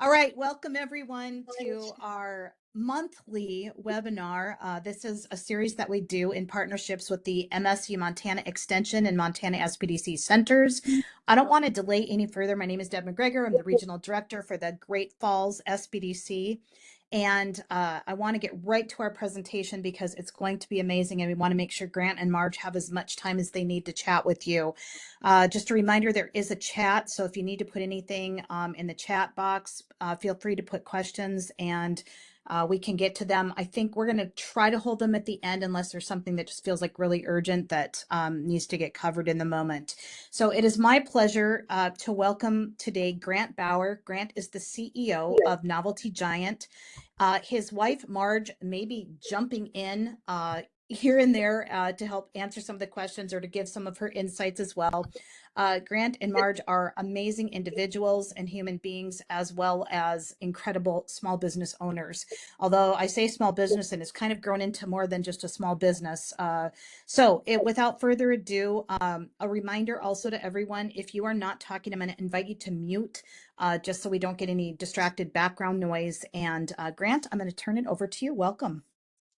All right, welcome everyone to our monthly webinar. This is a series that we do in partnerships with the MSU Montana Extension and Montana SPDC centers. I don't want to delay any further. My name is Deb McGregor. I'm the regional director for the Great Falls SPDC. And I want to get right to our presentation because it's going to be amazing. And we want to make sure Grant and Marge have as much time as they need to chat with you. Just a reminder, there is a chat. So if you need to put anything in the chat box, feel free to put questions and we can get to them. I think we're going to try to hold them at the end unless there's something that just feels like really urgent that needs to get covered in the moment. So it is my pleasure to welcome today Grant Bauer. Grant is the CEO of Novelty Giant. His wife, Marge, may be jumping in here and there to help answer some of the questions or to give some of her insights as well. Grant and Marge are amazing individuals and human beings, as well as incredible small business owners. Although I say small business and it's kind of grown into more than just a small business. Without further ado, a reminder also to everyone, if you are not talking, I'm going to invite you to mute just so we don't get any distracted background noise. And Grant, I'm going to turn it over to you. Welcome.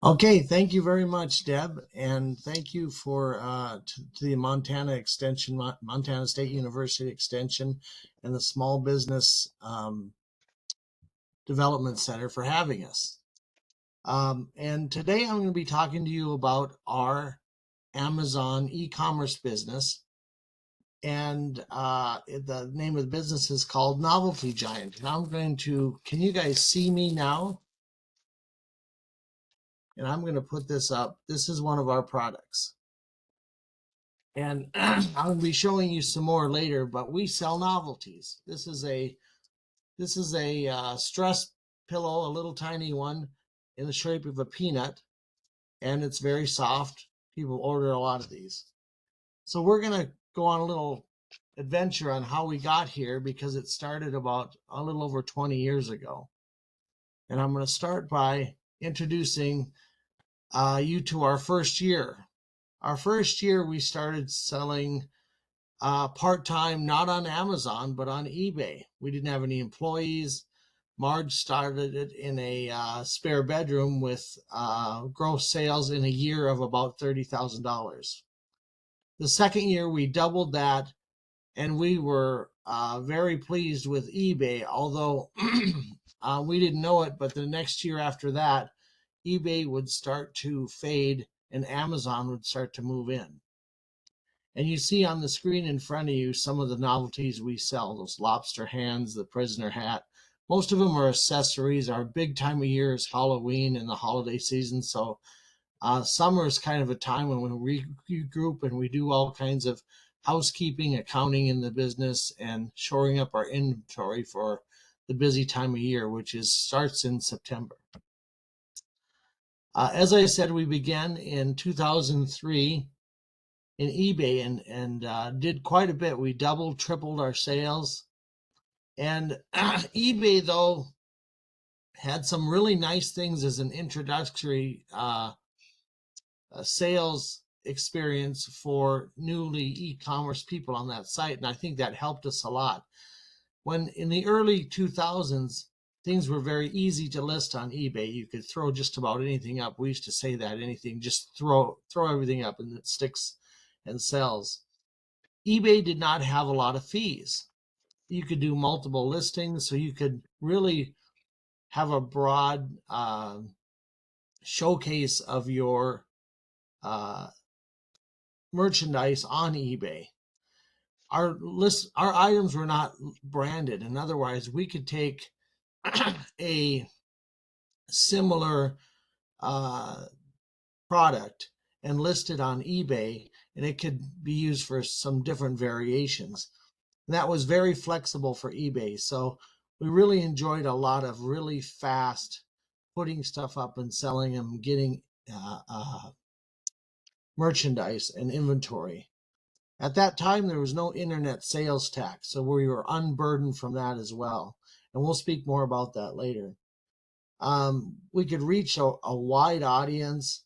Okay, thank you very much, Deb, and thank you for to the Montana Extension, Montana State University Extension, and the Small Business Development Center for having us. And today I'm going to be talking to you about our Amazon e-commerce business, and the name of the business is called Novelty Giant. And I'm going to, can you guys see me now? And I'm going to put this up. This is one of our products. And I'll be showing you some more later, but we sell novelties. This is a stress pillow, a little tiny one in the shape of a peanut, and it's very soft. People order a lot of these. So we're going to go on a little adventure on how we got here because it started about a little over 20 years ago. And I'm going to start by introducing you to our first year. Our first year, we started selling part-time, not on Amazon, but on eBay. We didn't have any employees. Marge started it in a spare bedroom with gross sales in a year of about $30,000. The second year, we doubled that, and we were very pleased with eBay, although we didn't know it, but the next year after that, eBay would start to fade and Amazon would start to move in. And you see on the screen in front of you some of the novelties we sell, those lobster hands, the prisoner hat. Most of them are accessories. Our big time of year is Halloween and the holiday season. So summer is kind of a time when we regroup and we do all kinds of housekeeping, accounting in the business, and shoring up our inventory for the busy time of year, which starts in September. As I said, we began in 2003 in eBay and did quite a bit. We doubled, tripled our sales. And eBay, though, had some really nice things as an introductory sales experience for newly e-commerce people on that site. And I think that helped us a lot. When in the early 2000s, things were very easy to list on eBay. You could throw just about anything up. We used to say that, anything, just throw everything up and it sticks and sells. eBay did not have a lot of fees. You could do multiple listings, so you could really have a broad showcase of your merchandise on eBay. Our items were not branded, and otherwise we could take a similar product and list it on eBay, and it could be used for some different variations. And that was very flexible for eBay. So we really enjoyed a lot of really fast putting stuff up and selling them, getting merchandise and inventory. At that time, there was no internet sales tax, so we were unburdened from that as well. And we'll speak more about that later. We could reach a wide audience.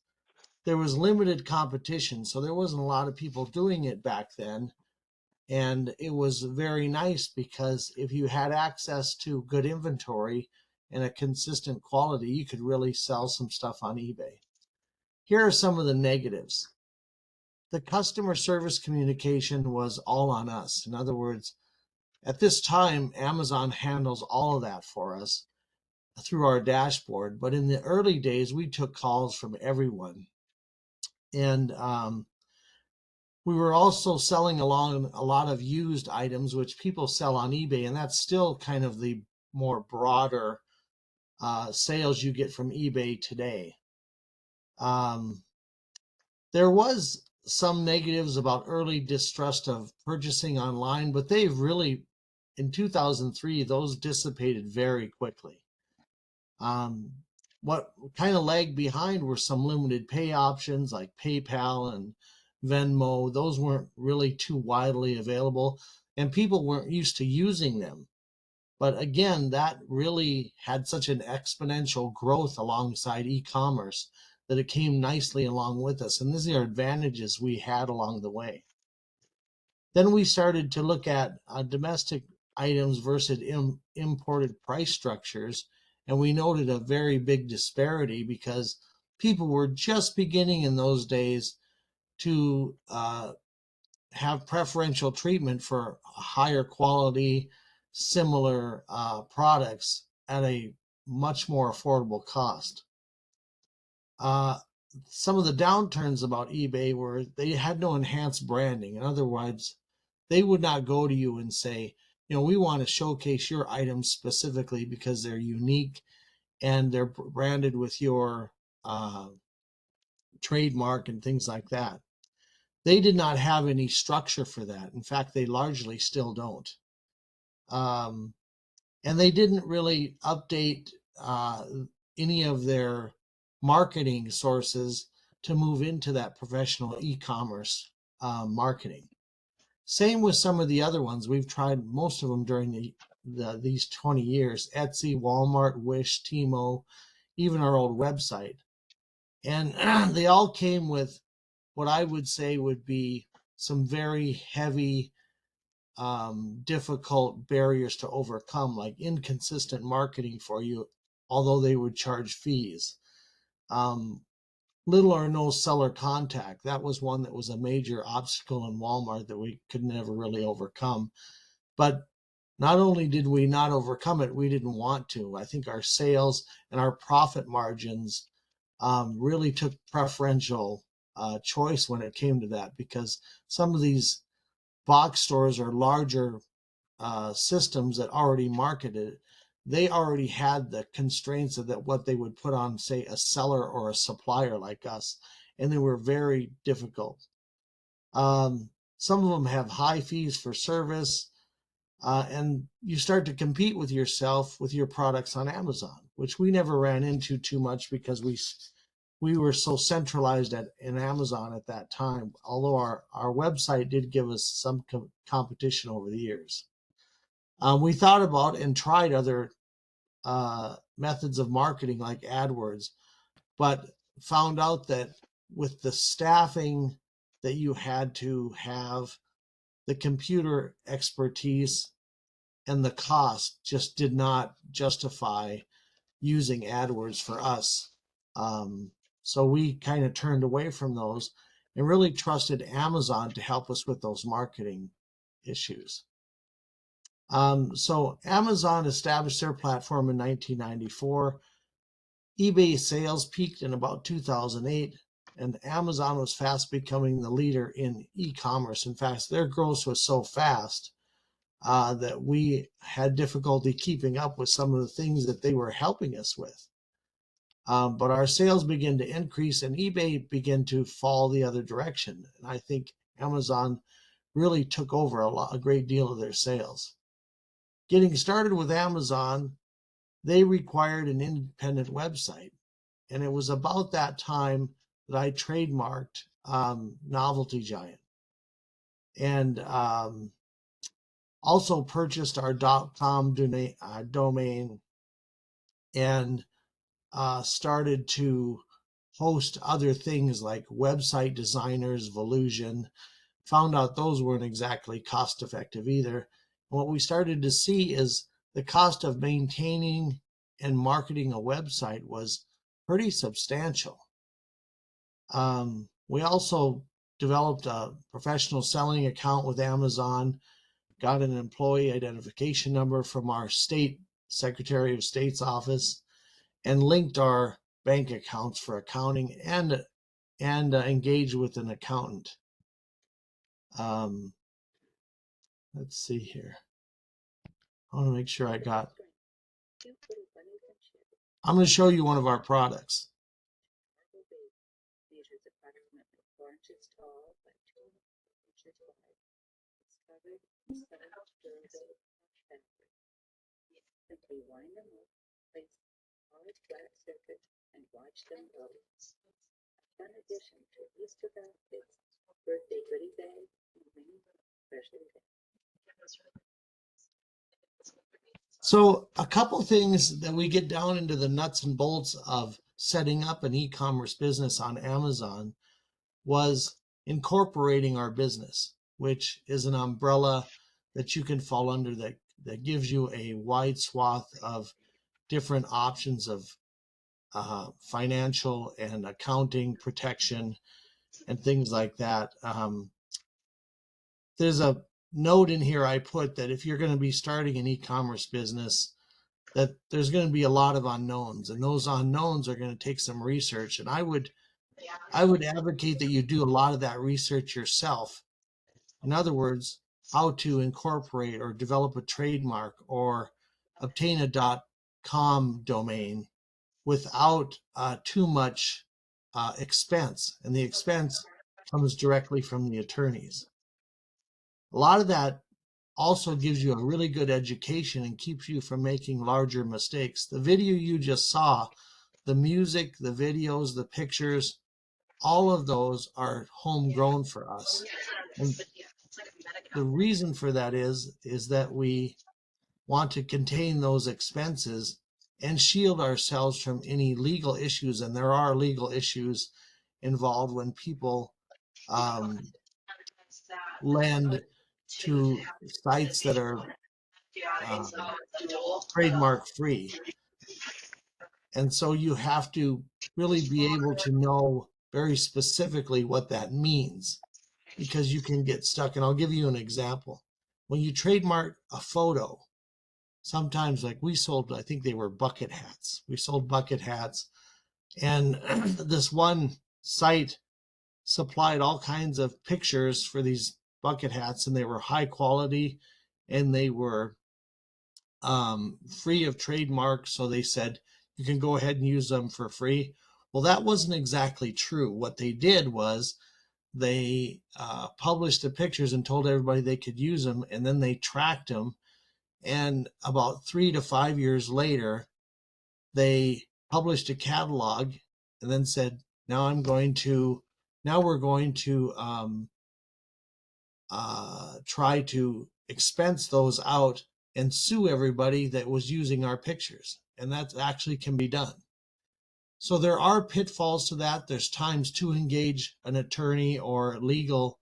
There was limited competition, so there wasn't a lot of people doing it back then. And it was very nice because if you had access to good inventory and a consistent quality, you could really sell some stuff on eBay. Here are some of the negatives. The customer service communication was all on us. In other words, at this time, Amazon handles all of that for us through our dashboard. But in the early days, we took calls from everyone. And we were also selling along a lot of used items, which people sell on eBay. And that's still kind of the more broader sales you get from eBay today. There was some negatives about early distrust of purchasing online, but they've really, in 2003, those dissipated very quickly. What kind of lagged behind were some limited pay options like PayPal and Venmo. Those weren't really too widely available, and people weren't used to using them. But again, that really had such an exponential growth alongside e-commerce that it came nicely along with us. And these are advantages we had along the way. Then we started to look at domestic items versus imported price structures. And we noted a very big disparity because people were just beginning in those days to have preferential treatment for higher quality, similar products at a much more affordable cost. Some of the downturns about eBay were they had no enhanced branding. In other words, they would not go to you and say, we want to showcase your items specifically because they're unique and they're branded with your trademark and things like that. They did not have any structure for that. In fact, they largely still don't. And they didn't really update any of their marketing sources to move into that professional e-commerce marketing. Same with some of the other ones. We've tried most of them during these 20 years, Etsy, Walmart, Wish, Timo, even our old website. And they all came with what I would say would be some very heavy, difficult barriers to overcome, like inconsistent marketing for you, although they would charge fees. Little or no seller contact. That was one that was a major obstacle in Walmart that we could never really overcome. But not only did we not overcome it, we didn't want to. I think our sales and our profit margins really took preferential choice when it came to that, because some of these box stores or larger systems that already marketed, they already had the constraints of that what they would put on, say, a seller or a supplier like us, and they were very difficult. Some of them have high fees for service, and you start to compete with yourself with your products on Amazon, which we never ran into too much because we were so centralized in Amazon at that time, although our website did give us some competition over the years. We thought about and tried other methods of marketing like AdWords, but found out that with the staffing that you had to have, the computer expertise and the cost just did not justify using AdWords for us. So we kind of turned away from those and really trusted Amazon to help us with those marketing issues. So Amazon established their platform in 1994. eBay sales peaked in about 2008, and Amazon was fast becoming the leader in e-commerce. In fact, their growth was so fast that we had difficulty keeping up with some of the things that they were helping us with. But our sales began to increase and eBay began to fall the other direction. And I think Amazon really took over a great deal of their sales. Getting started with Amazon, they required an independent website. And it was about that time that I trademarked Novelty Giant. And also purchased our .com domain and started to host other things like Website Designers, Volusion, found out those weren't exactly cost effective either. And what we started to see is the cost of maintaining and marketing a website was pretty substantial. We also developed a professional selling account with Amazon, got an employee identification number from our state Secretary of State's office, and linked our bank accounts for accounting and engaged with an accountant. Let's see here. I want to make sure I'm going to show you one of our products. So a couple things that we get down into the nuts and bolts of setting up an e-commerce business on Amazon was incorporating our business, which is an umbrella that you can fall under that gives you a wide swath of different options of financial and accounting protection and things like that. There's a note in here I put that if you're going to be starting an e-commerce business, that there's going to be a lot of unknowns, and those unknowns are going to take some research. And I would advocate that you do a lot of that research yourself. In other words, how to incorporate or develop a trademark or obtain a .com domain without too much expense. And the expense comes directly from the attorneys. A lot of that also gives you a really good education and keeps you from making larger mistakes. The video you just saw, the music, the videos, the pictures, all of those are homegrown for us. And the reason for that is that we want to contain those expenses and shield ourselves from any legal issues. And there are legal issues involved when people lend to sites that are trademark free. And so you have to really be able to know very specifically what that means, because you can get stuck. And I'll give you an example. When you trademark a photo, sometimes, like we sold, I think they were bucket hats. We sold bucket hats, and this one site supplied all kinds of pictures for these bucket hats, and they were high quality and they were free of trademark. So they said, you can go ahead and use them for free. Well, that wasn't exactly true. What they did was they published the pictures and told everybody they could use them, and then they tracked them. And about 3 to 5 years later, they published a catalog and then said, now we're going to try to expense those out and sue everybody that was using our pictures. And that actually can be done. So there are pitfalls to that. There's times to engage an attorney or legal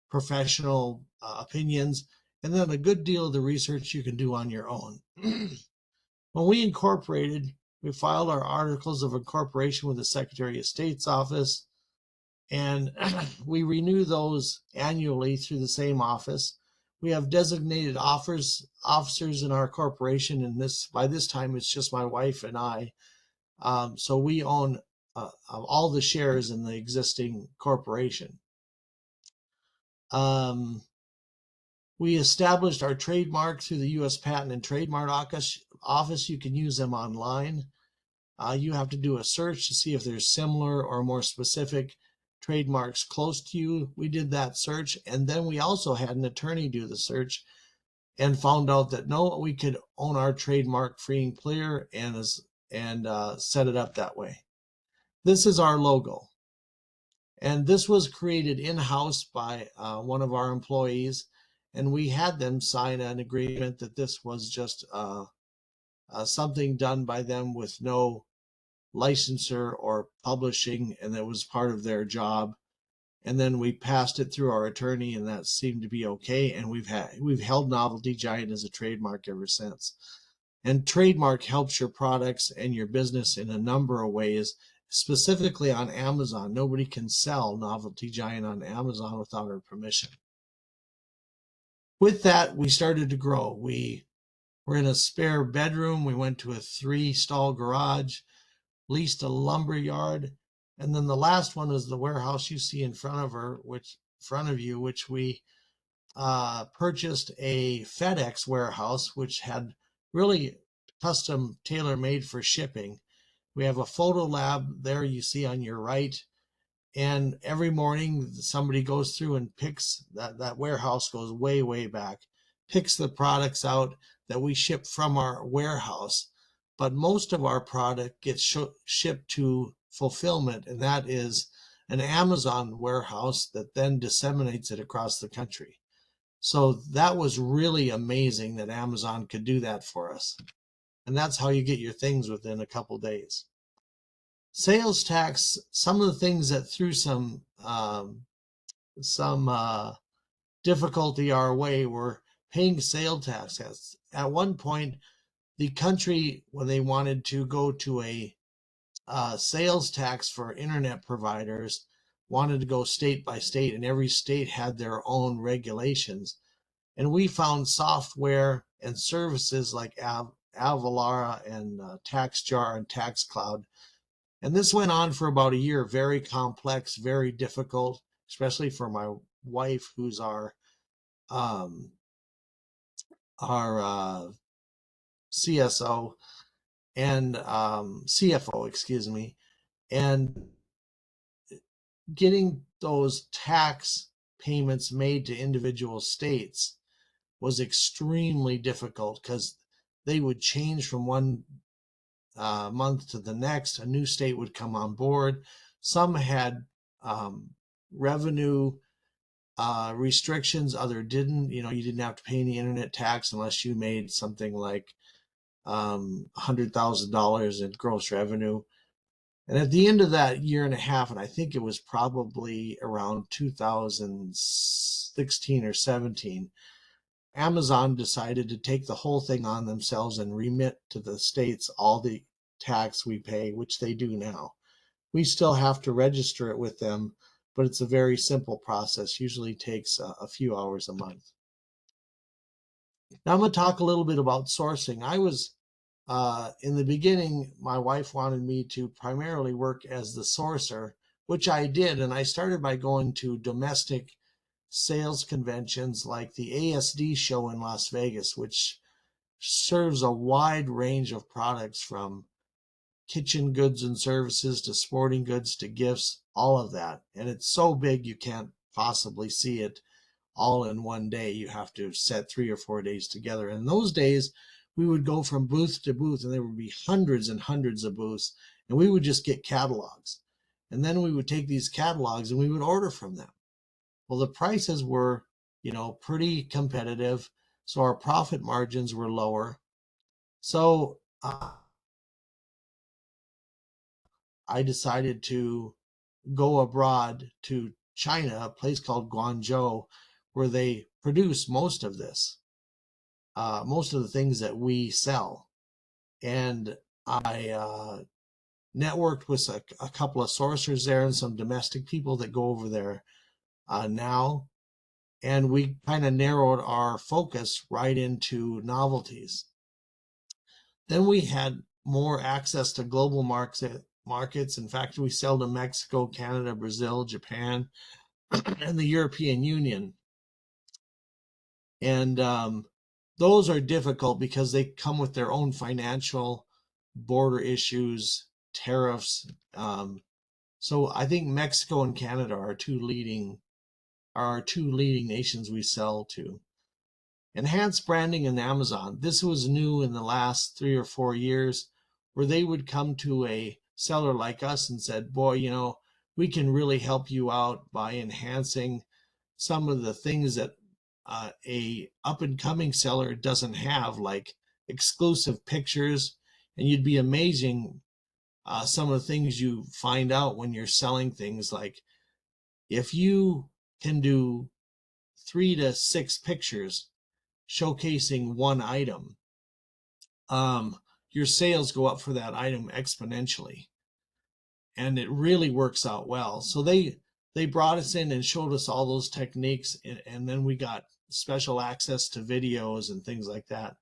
professional opinions, and then a good deal of the research you can do on your own. When we incorporated, we filed our articles of incorporation with the Secretary of State's office, and we renew those annually through the same office. We have designated officers in our corporation, and by this time it's just my wife and I. So we own all the shares in the existing corporation. We established our trademark through the U.S. Patent and Trademark Office. You can use them online. You have to do a search to see if there's similar or more specific trademarks close to you. We did that search, and then we also had an attorney do the search and found out that no, we could own our trademark free and clear and set it up that way. This is our logo, and this was created in-house by one of our employees, and we had them sign an agreement that this was just something done by them with no licensor or publishing, and that was part of their job. and then we passed it through our attorney, and that seemed to be okay. And we've held Novelty Giant as a trademark ever since. And trademark helps your products and your business in a number of ways, specifically on Amazon. Nobody can sell Novelty Giant on Amazon without our permission. With that, we started to grow. We were in a spare bedroom. We went to a 3-stall garage, leased a lumber yard, and then the last one is the warehouse you see in front of you, which we purchased a FedEx warehouse, which had really custom tailor-made for shipping. We have a photo lab there you see on your right, and every morning somebody goes through and picks that warehouse goes way back, picks the products out that we ship from our warehouse. But most of our product gets shipped to fulfillment, and that is an Amazon warehouse that then disseminates it across the country. So that was really amazing that Amazon could do that for us. And that's how you get your things within a couple days. Sales tax, some of the things that threw some difficulty our way were paying sales tax. At one point, the country, when they wanted to go to a sales tax for internet providers, wanted to go state by state, and every state had their own regulations. And we found software and services like Avalara and TaxJar and TaxCloud. And this went on for about a year, very complex, very difficult, especially for my wife, who's our CSO and CFO, excuse me, and getting those tax payments made to individual states was extremely difficult because they would change from one month to the next. A new state would come on board. Some had revenue restrictions, other didn't. You didn't have to pay any internet tax unless you made something like $100,000 in gross revenue. And at the end of that year and a half, and I think it was probably around 2016 or 17, Amazon decided to take the whole thing on themselves and remit to the states all the tax we pay, which they do now. We still have to register it with them, but it's a very simple process. Usually takes a few hours a month. Now I'm going to talk a little bit about sourcing. I was in the beginning, my wife wanted me to primarily work as the sourcer, which I did. And I started by going to domestic sales conventions like the ASD show in Las Vegas, which serves a wide range of products from kitchen goods and services to sporting goods to gifts, all of that. And it's so big you can't possibly see it all in one day. You have to set 3 or 4 days together. And in those days, we would go from booth to booth, and there would be hundreds and hundreds of booths, and we would just get catalogs. And then we would take these catalogs and we would order from them. Well, the prices were, pretty competitive, so our profit margins were lower. So I decided to go abroad to China, a place called Guangzhou, where they produce most of this. Most of the things that we sell. And I networked with a couple of sourcers there and some domestic people that go over there now. And we kind of narrowed our focus right into novelties. Then we had more access to global markets. In fact, we sell to Mexico, Canada, Brazil, Japan, and the European Union. And those are difficult because they come with their own financial border issues, tariffs. So I think Mexico and Canada are our two leading nations we sell to. Enhanced branding in Amazon. This was new in the last 3 or 4 years, where they would come to a seller like us and said, boy, we can really help you out by enhancing some of the things that a up-and-coming seller doesn't have, like exclusive pictures. And you'd be amazing some of the things you find out when you're selling things like if you can do 3 to 6 pictures showcasing one item, your sales go up for that item exponentially, and it really works out well. So they brought us in and showed us all those techniques, and then we got special access to videos and things like that.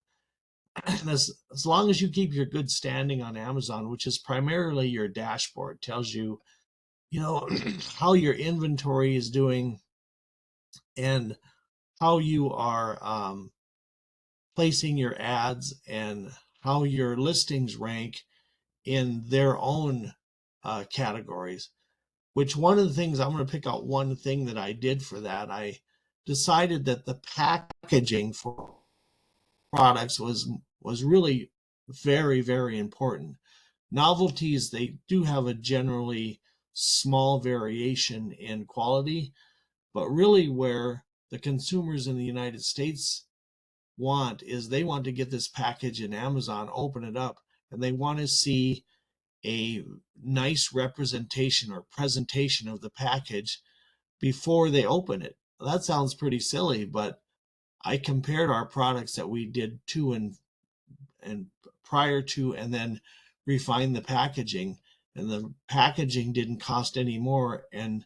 And as long as you keep your good standing on Amazon, which is primarily your dashboard, tells you, you know, how your inventory is doing and how you are placing your ads and how your listings rank in their own categories. Which one of the things, I'm going to pick out one thing that I did for that. I decided that the packaging for products was really very, very important. Novelties, they do have a generally small variation in quality, but really where the consumers in the United States want is they want to get this package in Amazon, open it up, and they want to see a nice representation or presentation of the package before they open it. That sounds pretty silly, but I compared our products that we did to and prior to, and then refined the packaging, and the packaging didn't cost any more, and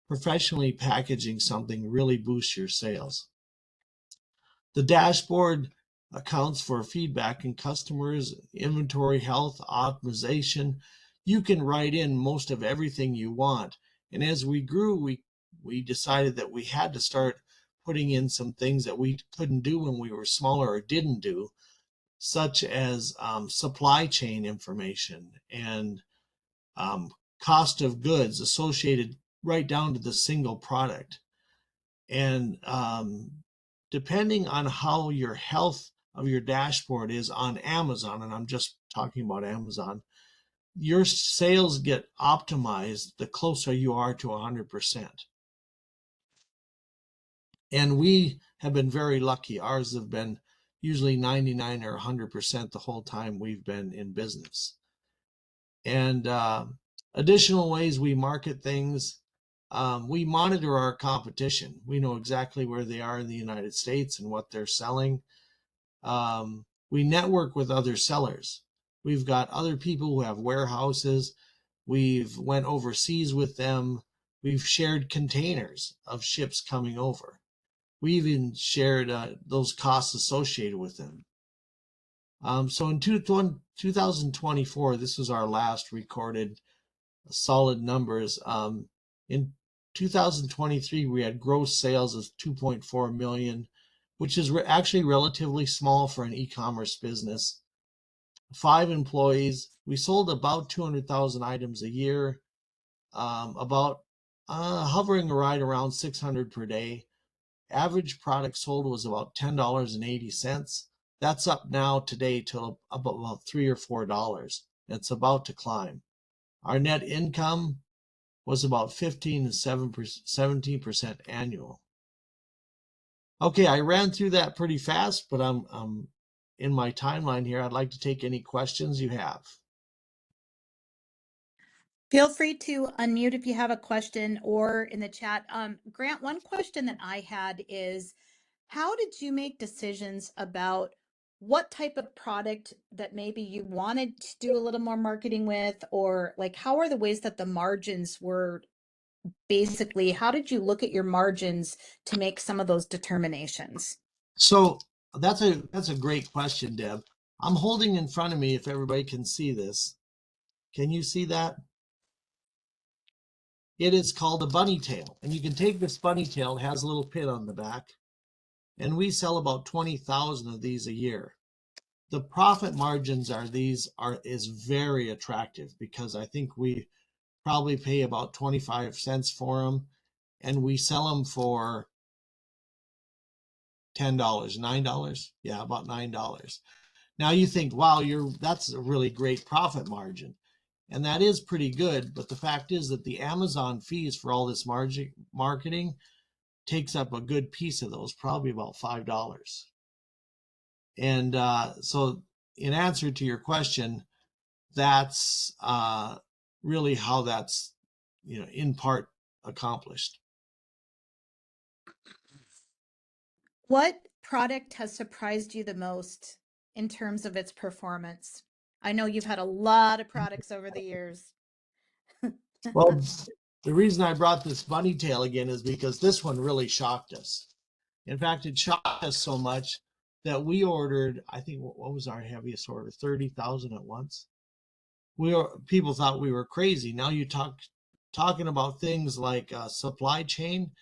professionally packaging something really boosts your sales. The dashboard accounts for feedback in customers, inventory health, optimization. You can write in most of everything you want. And as we grew, we decided that we had to start putting in some things that we couldn't do when we were smaller or didn't do, such as supply chain information and cost of goods associated right down to the single product. And depending on how your health of your dashboard is on Amazon, and I'm just talking about Amazon, your sales get optimized the closer you are to 100%. And we have been very lucky. Ours have been usually 99 or 100% the whole time we've been in business. And additional ways we market things. We monitor our competition. We know exactly where they are in the United States and what they're selling. We network with other sellers. We've got other people who have warehouses. We've went overseas with them. We've shared containers of ships coming over. We even shared those costs associated with them. So in 2024, this was our last recorded solid numbers. In 2023, we had gross sales of 2.4 million, which is actually relatively small for an e-commerce business. 5 employees. We sold about 200,000 items a year, about hovering right around 600 per day. Average product sold was about $10.80. That's up now today to about $3 or $4. It's about to climb. Our net income was about 15 to 17% annual. Okay, I ran through that pretty fast, but I'm in my timeline here. I'd like to take any questions you have. Feel free to unmute if you have a question or in the chat. Grant, one question that I had is, how did you make decisions about what type of product that maybe you wanted to do a little more marketing with, or like how are the ways that the margins were basically, how did you look at your margins to make some of those determinations? So that's a great question, Deb. I'm holding in front of me, if everybody can see this. Can you see that? It is called a bunny tail, and you can take this bunny tail, it has a little pin on the back, and we sell about 20,000 of these a year. The profit margins is very attractive because I think we probably pay about 25 cents for them, and we sell them for $10, $9. Yeah, about $9. Now you think, wow, that's a really great profit margin. And that is pretty good, but the fact is that the Amazon fees for all this marketing takes up a good piece of those, probably about $5. And so in answer to your question, that's really how that's, in part accomplished. What product has surprised you the most in terms of its performance? I know you've had a lot of products over the years. Well, the reason I brought this bunny tail again is because this one really shocked us. In fact, it shocked us so much that we ordered, I think, what was our heaviest order? 30,000 at once. People thought we were crazy. Now you talking about things like supply chain.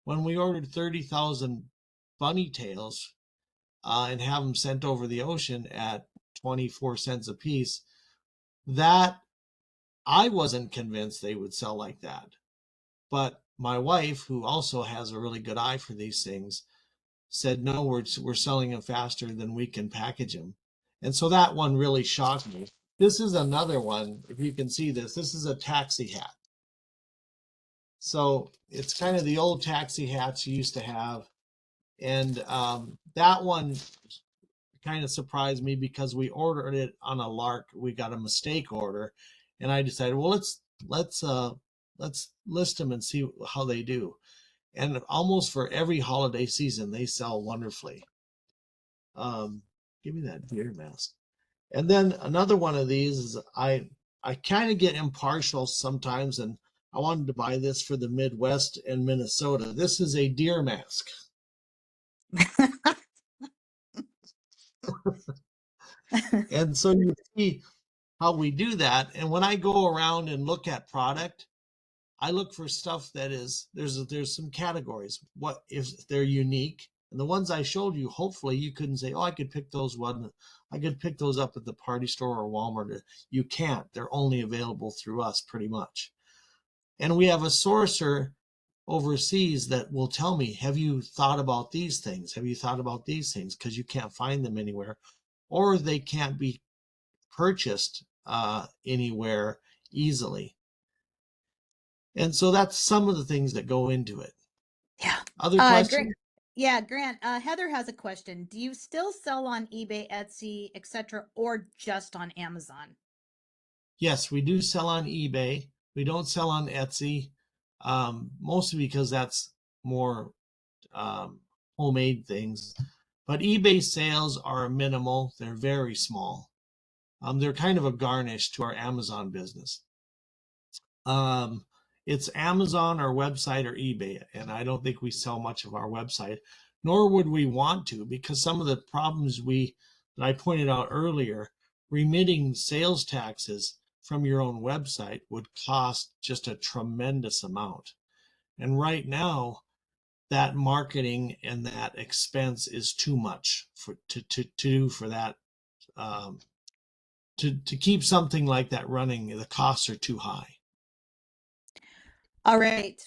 When we ordered 30,000 bunny tails and have them sent over the ocean at 24 cents a piece, that I wasn't convinced they would sell like that. But my wife, who also has a really good eye for these things, said, no, we're selling them faster than we can package them. And so that one really shocked me. This is another one. If you can see this is a taxi hat. So it's kind of the old taxi hats you used to have. And that one kind of surprised me because we ordered it on a lark. We got a mistake order, and I decided, well, let's list them and see how they do. And almost for every holiday season, they sell wonderfully. Give me that deer mask. And then another one of these is I kind of get impartial sometimes, and I wanted to buy this for the Midwest and Minnesota. This is a deer mask. And so you see how we do that. And when I go around and look at product, I look for stuff that is there's some categories. What if they're unique? And the ones I showed you, hopefully you couldn't say, oh, I could pick those up at the party store or Walmart. You can't. They're only available through us pretty much. And we have a sourcer overseas that will tell me, have you thought about these things? Have you thought about these things? Because you can't find them anywhere, or they can't be purchased anywhere easily. And so that's some of the things that go into it. Yeah. Other questions? Grant, Heather has a question. Do you still sell on eBay, Etsy, etc., or just on Amazon? Yes, we do sell on eBay. We don't sell on Etsy, mostly because that's more homemade things. But eBay sales are minimal. They're very small. They're kind of a garnish to our Amazon business. It's Amazon, our website, or eBay, and I don't think we sell much of our website, nor would we want to, because some of the problems that I pointed out earlier, remitting sales taxes from your own website would cost just a tremendous amount. And right now, that marketing and that expense is too much to do for that. To keep something like that running, the costs are too high. All right.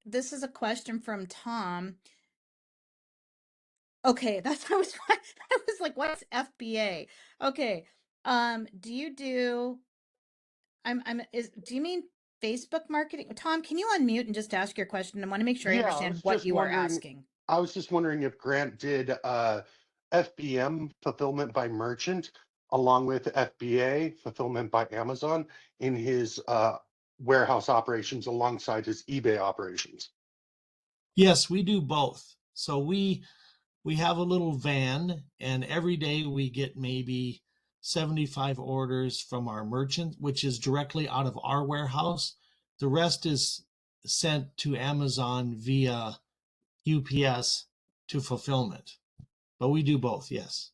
This is a question from Tom. Okay, that's I was like, what's FBA? Okay. Do you mean Facebook marketing? Tom, can you unmute and just ask your question? I want to make sure I Yeah, understand what you are asking. I was just wondering if Grant did FBM, fulfillment by merchant, along with FBA, fulfillment by Amazon, in his warehouse operations alongside his eBay operations. Yes, we do both. So we have a little van, and every day we get maybe 75 orders from our merchant, which is directly out of our warehouse. The rest is sent to Amazon via UPS to fulfillment. But we do both, yes.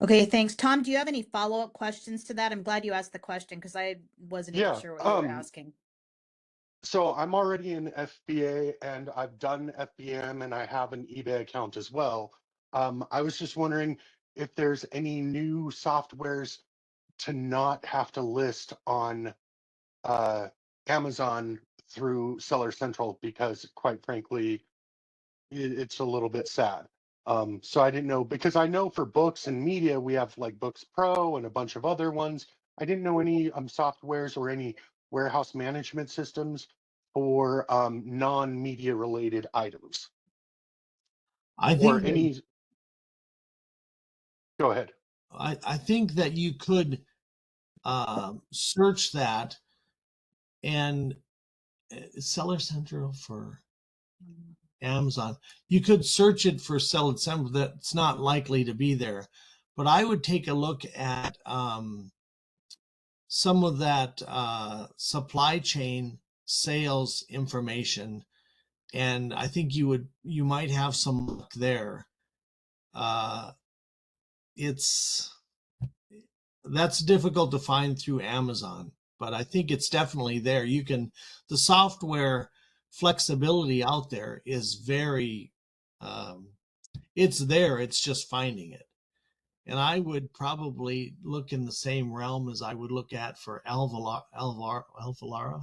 Okay, thanks. Tom, do you have any follow-up questions to that? I'm glad you asked the question because I wasn't even Yeah. sure what you were asking. So I'm already in FBA and I've done FBM and I have an eBay account as well. I was just wondering if there's any new softwares to not have to list on Amazon through Seller Central, because quite frankly, it's a little bit sad. So I didn't know, because I know for books and media, we have like Books Pro and a bunch of other ones. I didn't know any softwares or any warehouse management systems for non-media related items. I Or think any. Go ahead. I think that you could search that, and Seller Central for Amazon. You could search it for Seller Central. That's not likely to be there, but I would take a look at some of that supply chain sales information, and I think you might have some luck there. That's difficult to find through Amazon, but I think it's definitely there. The software flexibility out there is very, it's there. It's just finding it. And I would probably look in the same realm as I would look at for Avalara,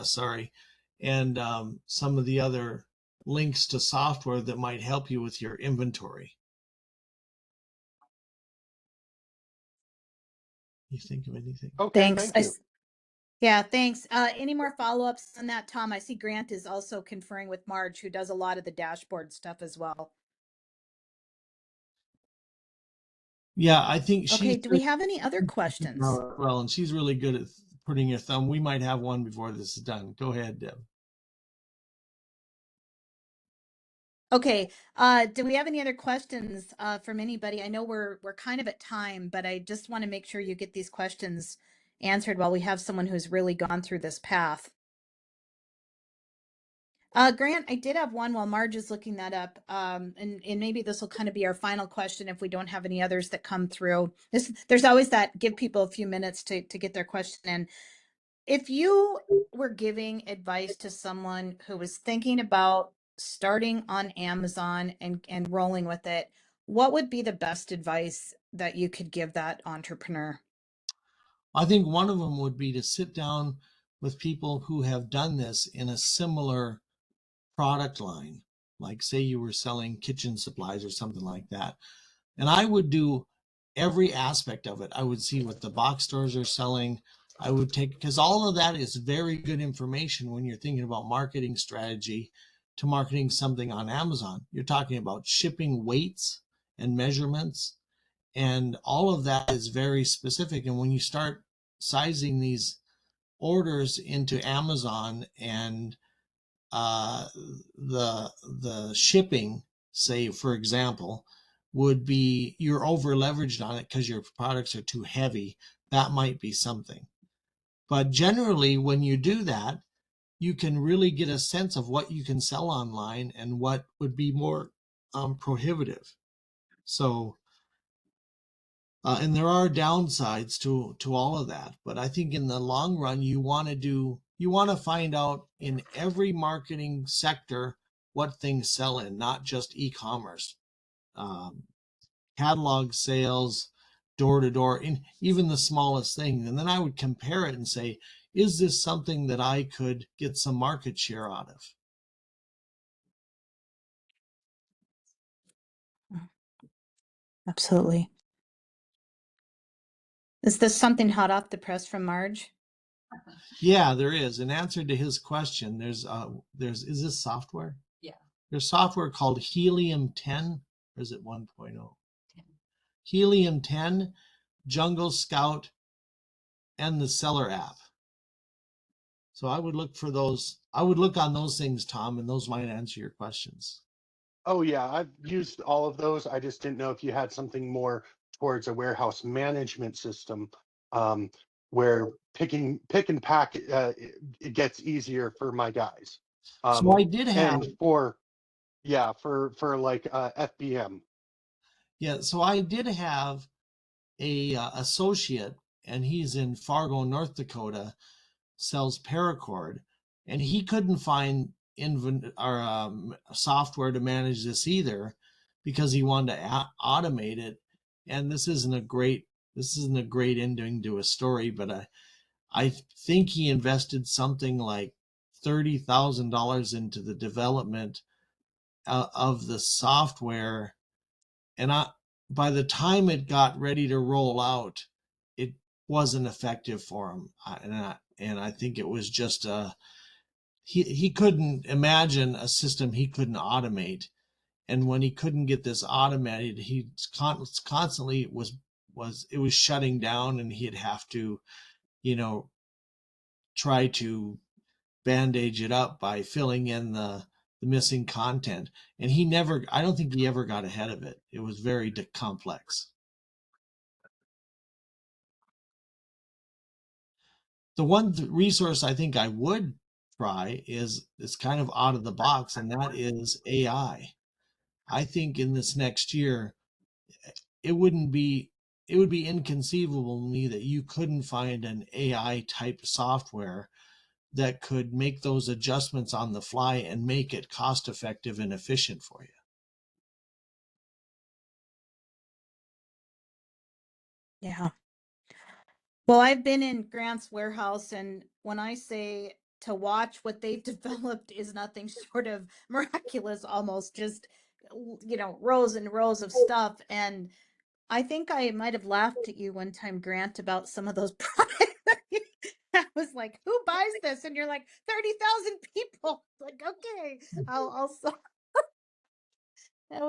sorry, and some of the other links to software that might help you with your inventory. You think of anything? Okay, Thanks. thank you. Yeah, thanks. Any more follow-ups on that, Tom? I see Grant is also conferring with Marge, who does a lot of the dashboard stuff as well. Yeah, I think she's Okay, do we have any other questions? well, and she's really good at putting your thumb. We might have one before this is done. Go ahead, Deb. Okay, do we have any other questions from anybody? I know we're kind of at time, but I just want to make sure you get these questions answered while we have someone who's really gone through this path. Grant, I did have one while Marge is looking that up. And maybe this will kind of be our final question if we don't have any others that come through. There's always that, give people a few minutes to get their question in. If you were giving advice to someone who was thinking about starting on Amazon and rolling with it, what would be the best advice that you could give that entrepreneur? I think one of them would be to sit down with people who have done this in a similar product line, like say you were selling kitchen supplies or something like that. And I would do every aspect of it. I would see what the box stores are selling. I would take, because all of that is very good information when you're thinking about marketing strategy to marketing something on Amazon. You're talking about shipping weights and measurements, and all of that is very specific. And when you start sizing these orders into Amazon and the shipping, say for example, would be you're over leveraged on it because your products are too heavy. That might be something. But generally, when you do that, you can really get a sense of what you can sell online and what would be more prohibitive. So, and there are downsides to all of that. But I think in the long run, you want to find out in every marketing sector what things sell in, not just e-commerce, catalog sales, door to door, in even the smallest thing. And then I would compare it and say, is this something that I could get some market share out of? Absolutely. Is this something hot off the press from Marge? Yeah, there is. In answer to his question, is this software? Yeah. There's software called Helium 10, or is it 1.0? Helium 10, Jungle Scout, and the Seller app. So I would look for those. I would look on those things, Tom, and those might answer your questions. Oh yeah, I've used all of those. I just didn't know if you had something more towards a warehouse management system, where pick and pack it gets easier for my guys. So I did have, and for like FBM. yeah. So I did have a associate, and he's in Fargo, North Dakota, sells paracord, and he couldn't find software to manage this either because he wanted to automate it. And this isn't a great ending to a story, but I think he invested something like $30,000 into the development of the software, and by the time it got ready to roll out, it wasn't effective for him. And I think it was just he couldn't imagine a system he couldn't automate. And when he couldn't get this automated, he constantly it was shutting down, and he'd have to, try to bandage it up by filling in the missing content. And I don't think he ever got ahead of it. It was very complex. The one resource I think I would try is kind of out of the box, and that is AI. I think in this next year, it would be inconceivable to me that you couldn't find an AI type software that could make those adjustments on the fly and make it cost effective and efficient for you. Yeah. Well, I've been in Grant's warehouse, and when I say to watch what they've developed is nothing short of miraculous, almost just, rows and rows of stuff. And I think I might have laughed at you one time, Grant, about some of those products. I was like, "Who buys this?" And you're like, 30,000 people. Like, okay, I'll it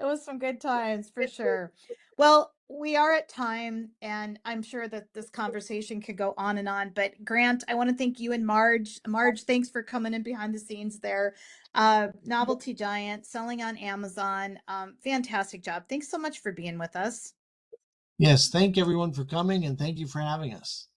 was some good times for sure. Well, we are at time, and I'm sure that this conversation could go on and on. But Grant, I want to thank you and Marge. Marge, thanks for coming in behind the scenes there. Novelty Giant, selling on Amazon. Fantastic job. Thanks so much for being with us. Yes, thank everyone for coming, and thank you for having us.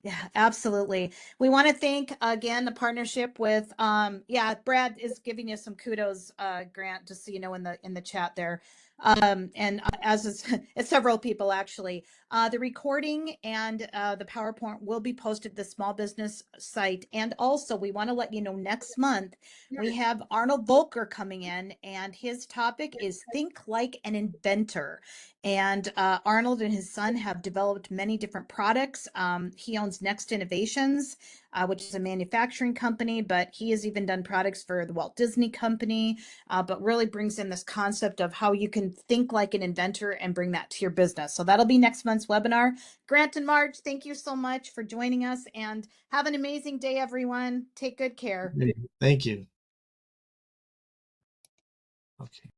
Yeah, absolutely. We want to thank again the partnership with Brad is giving you some kudos, Grant, just so you know, in the chat there. And as is several people actually. The recording and the PowerPoint will be posted to the small business site. And also we want to let you know next month we have Arnold Volker coming in, and his topic is Think Like an Inventor. And Arnold and his son have developed many different products. He owns Next Innovations, which is a manufacturing company, but he has even done products for the Walt Disney Company, but really brings in this concept of how you can think like an inventor and bring that to your business. So that'll be next month's webinar. Grant and Marge, thank you so much for joining us, and have an amazing day, everyone. Take good care. Thank you. Okay.